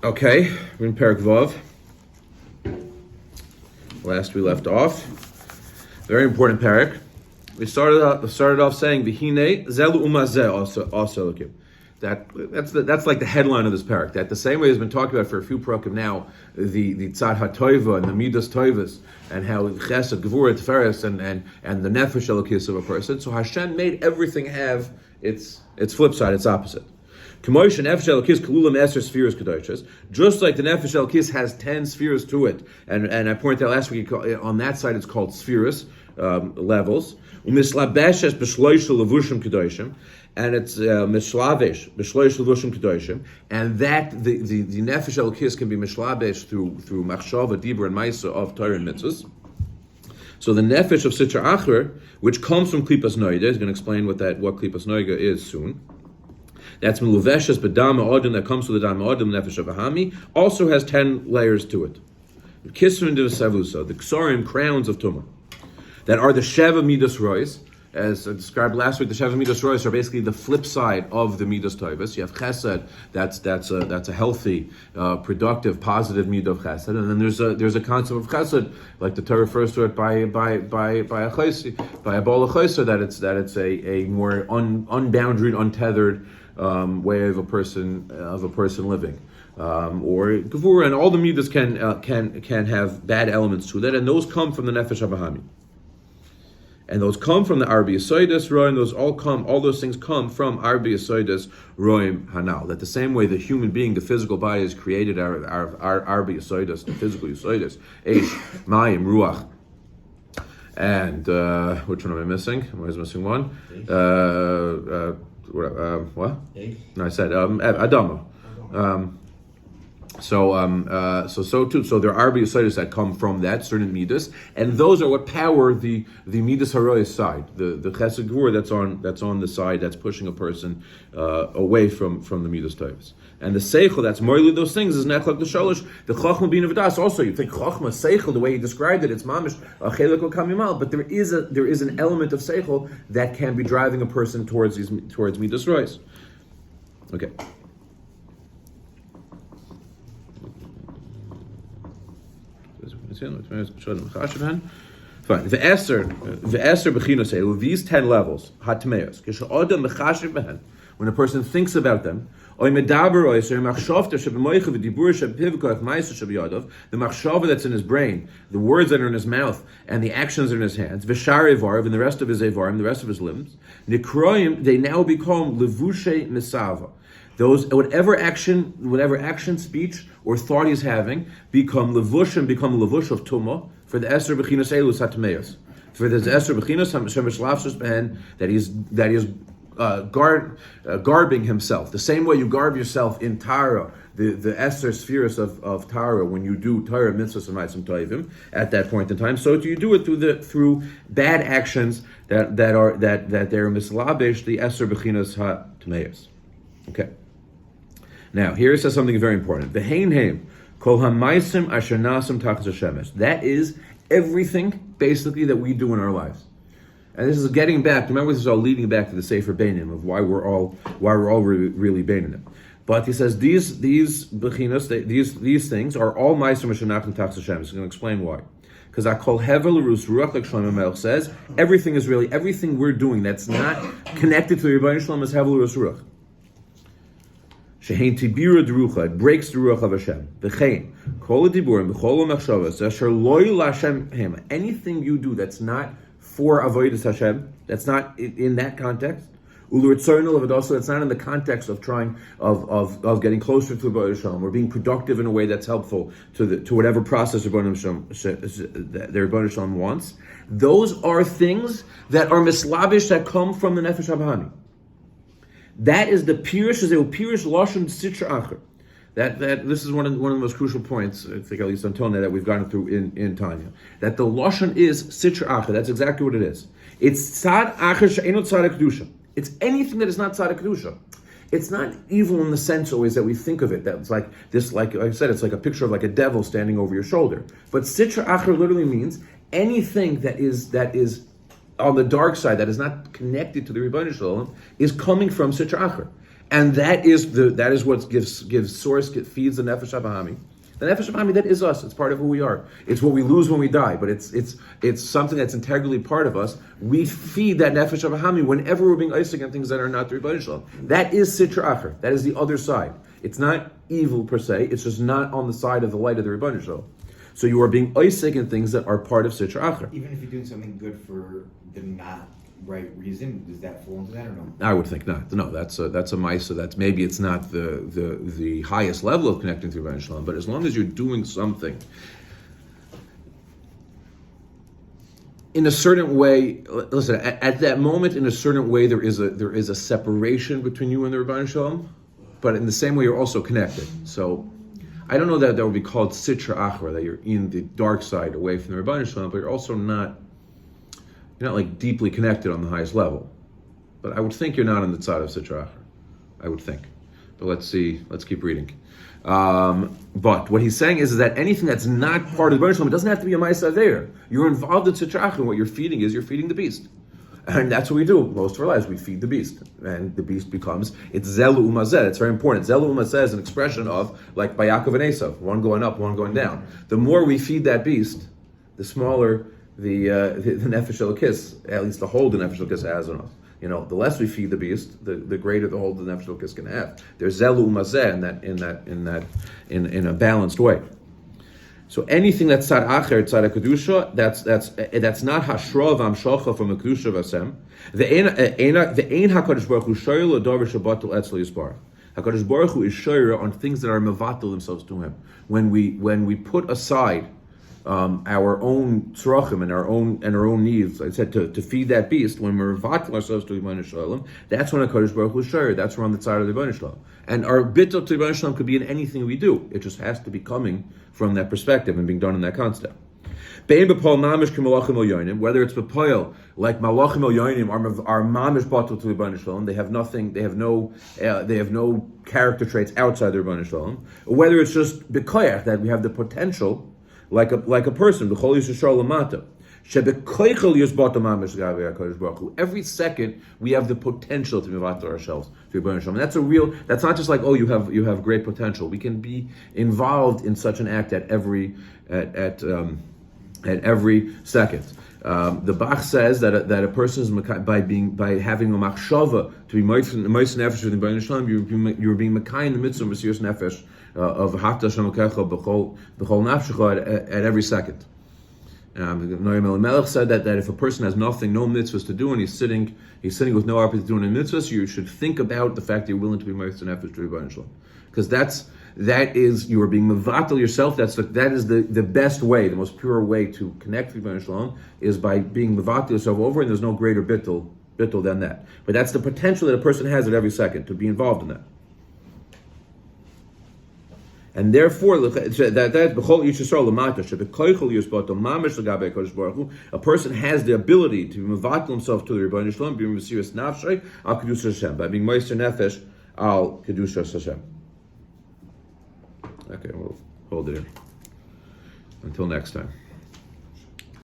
Okay, we're in perek Vav. Last we left off. Very important perek. We started off saying V'hinei zelu umazeh also. That's like the headline of this perek. That the same way has been talked about for a few parakim now, the tzad hatoiva and the midas toivas, and how chesed, gevura, tiferes, and the nefesh elokis of a person. So Hashem made everything have its flip side, its opposite. Just like the nefesh elokis has 10 spheres to it, and I pointed out last week on that side it's called spheres, levels. And it's mishlavesh b'shloish levushim kedoshim, and that the nefesh elokis can be mishlavesh through machshava, dibur, and ma'isa of Torah and mitzvahs. So the nefesh of sitra acher, which comes from klipas noida, is going to explain what klipas noida is soon. That's meluveshes b'dam ha'odin, that comes with the dam ha'odin, nefesh of ahami, also has 10 layers to it. Kisrin de savusa, the ksorim, crowns of tumah, that are the sheva midas rois. As I described last week, the Sheva Midas Rois are basically the flip side of the Midas Toivus. You have Chesed, that's a healthy, productive, positive Midah of Chesed, and then there's a concept of Chesed, like the Torah refers to it by a bol chayser, that it's a more unboundaried, untethered way of a person living. Or Gevura, and all the Midas can have bad elements to that, and those come from the Nefesh HaBahami. And those come from the Arbi Yisoidus Roim. All those things come from Arbi Yisoidus Roim Hanal. That the same way the human being, the physical body, is created out of our Arbi Yisoidus, the physical Yisoidus, Eish, Mayim, Ruach, and which one am I missing? Am I missing one? What? No, I said Adama. So there are Yisoidus that come from that certain midas, and those are what power the midas harois side, the chesed gvur that's on the side that's pushing a person away from the midas toivus. And the seichel that's moilu those things is nechlak the sholosh, the chachma bin v'das. Also, you think chachma seichel, the way he described it, it's mamish a chelik or kamimal, but there is an element of seichel that can be driving a person towards midas rois. Okay. Fine. The Esther bechinos, these 10 levels, hatmeos, when a person thinks about them, the machshava that's in his brain, the words that are in his mouth, and the actions that are in his hands, and the rest of his evarim, the rest of his limbs, they now become levushe misava. Those whatever action, speech, or thought he's having become levush of tumah for the Esther bechinos elus hatmeos. For the Esther bechinos shemishlafshus behen, that he is garbing himself. The same way you garb yourself in Tara, the Esther spheres of Tara, when you do Torah mitzvahs and ma'asim toivim at that point in time, so do you do it through bad actions that they're mislabesh the Esther bechinos hatmeos. Okay. Now, here it says something very important. That is everything, basically, that we do in our lives. And this is getting back, remember, this is all leading back to the Sefer Beinim, of why we're all really Beinim. But he says these bechinos, these things are all ma'asim Mashanach Tachas Hashem. He's going to explain why. Because Akol Hevel Rus Ruach, like Shlomo Melech says, everything we're doing that's not connected to the Rebbeinu Shalom is Hevel Rus Ruach. Shehein tibira derucha, it breaks the ruach of Hashem. V'chein kol diburim v'chol machshavas asher lo Hashem hema. Anything you do that's not for avodas Hashem, that's not in that context. Uluritzornul of also that's not in the context of trying of getting closer to the Rebbeinu Shalom or being productive in a way that's helpful to whatever process the Rebbeinu Shalom wants. Those are things that are mislabish that come from the nefesh habahami. That is the pirish, lashon sitra acher. That this is one of the most crucial points, I think, at least until now, that we've gotten through in Tanya. That the lashon is sitra acher. That's exactly what it is. It's tzad acher she'enot tzad kedusha. It's anything that is not tzad kedusha. It's not evil in the sense always that we think of it. That it's like this, like I said, it's like a picture of like a devil standing over your shoulder. But sitra acher literally means anything that is on the dark side, that is not connected to the Rebbeinu Shalom, is coming from Sitra Acher. And that is what gives source, feeds the nefesh habahami. The nefesh habahami, that is us. It's part of who we are. It's what we lose when we die, but it's something that's integrally part of us. We feed that nefesh habahami whenever we're being isaac on things that are not the Rebbeinu Shalom. That is sitra acher. That is the other side. It's not evil per se. It's just not on the side of the light of the Rebbeinu Shalom. So you are being isaac in things that are part of sitra acher. Even if you're doing something good for the not right reason, does that fall into that or no? I would think not. No, that's a ma'isa. That's maybe it's not the highest level of connecting to Rebbeinu Shalom, but as long as you're doing something in a certain way, listen. At that moment, in a certain way, there is a separation between you and the Rebbeinu Shalom, but in the same way, you're also connected. So I don't know that would be called sitra achra, that you're in the dark side away from the Rebbeinu Shalom, but you're also not. You're not like deeply connected on the highest level. But I would think you're not on the side of Sitra Acher. I would think. But let's see. Let's keep reading. But what he's saying is that anything that's not part of the Rebbeinu Shalom, it doesn't have to be a Ma'aseh there. You're involved in Sitra Acher, and what you're feeding the beast. And that's what we do most of our lives. We feed the beast. And the beast becomes, it's Zelu Umazeh. It's very important. Zelu Umazeh is an expression of, like by Yaakov and Esav, one going up, one going down. The more we feed that beast, the smaller the nefesh elokis, at least the hold the nefesh elokis has on us. The less we feed the beast, the greater the hold the nefesh elokis can have. There's zelu umazeh in a balanced way. So anything that's tzad acher, tzad kedusha, that's not hashra v'amshocha from the kedusha v'asem. The ein hakadosh baruch hu shoyer l'davar shabatul etzlo yisbar. Hakadosh baruch hu is shoyer on things that are mevatel themselves to him. When we put aside our own tzrachim and our own needs, like I said, to feed that beast, when we're vatal ourselves to Rebbeinu Shalom, that's when a Kadosh Baruch Hu shayr. That's when we're on the side of the Rebbeinu Shalom. And our bittul to Rebbeinu Shalom could be in anything we do. It just has to be coming from that perspective and being done in that concept. Whether it's b'poil like malachim el yonim are mamish batul to Rebbeinu Shalom, they have nothing, they have no character traits outside the Rebbeinu Shalom. Or whether it's just b'koyach, that we have the potential. Like a person, every second we have the potential to move to ourselves to Rebbeinu. And that's not just like, oh, you have great potential. We can be involved in such an act at every second. The Bach says that a person is by having a machshava to be moist nefesh with the Rebbeinu Shalom, you're being makai in the midst of Mesiras Nefesh of Hafta Shem Kecha b'chol nafshecha at every second. Noam Melech said that if a person has no mitzvahs to do and he's sitting with no opportunity to do any mitzvahs, you should think about the fact that you're willing to be moist nefesh to Rebbeinu Shalom, because that is you are being mevatel yourself. That is the best way, the most pure way to connect with Rebbeinu Shalom is by being mevatel yourself over, and there's no greater bittul than that. But that's the potential that a person has at every second to be involved in that. And therefore, a person has the ability to mevatel himself to the Rebbeinu Shalom, being Mesiras Nafshay al kedusha Hashem, by being moister nefesh al kedusha Hashem. Okay, we'll hold it here. Until next time.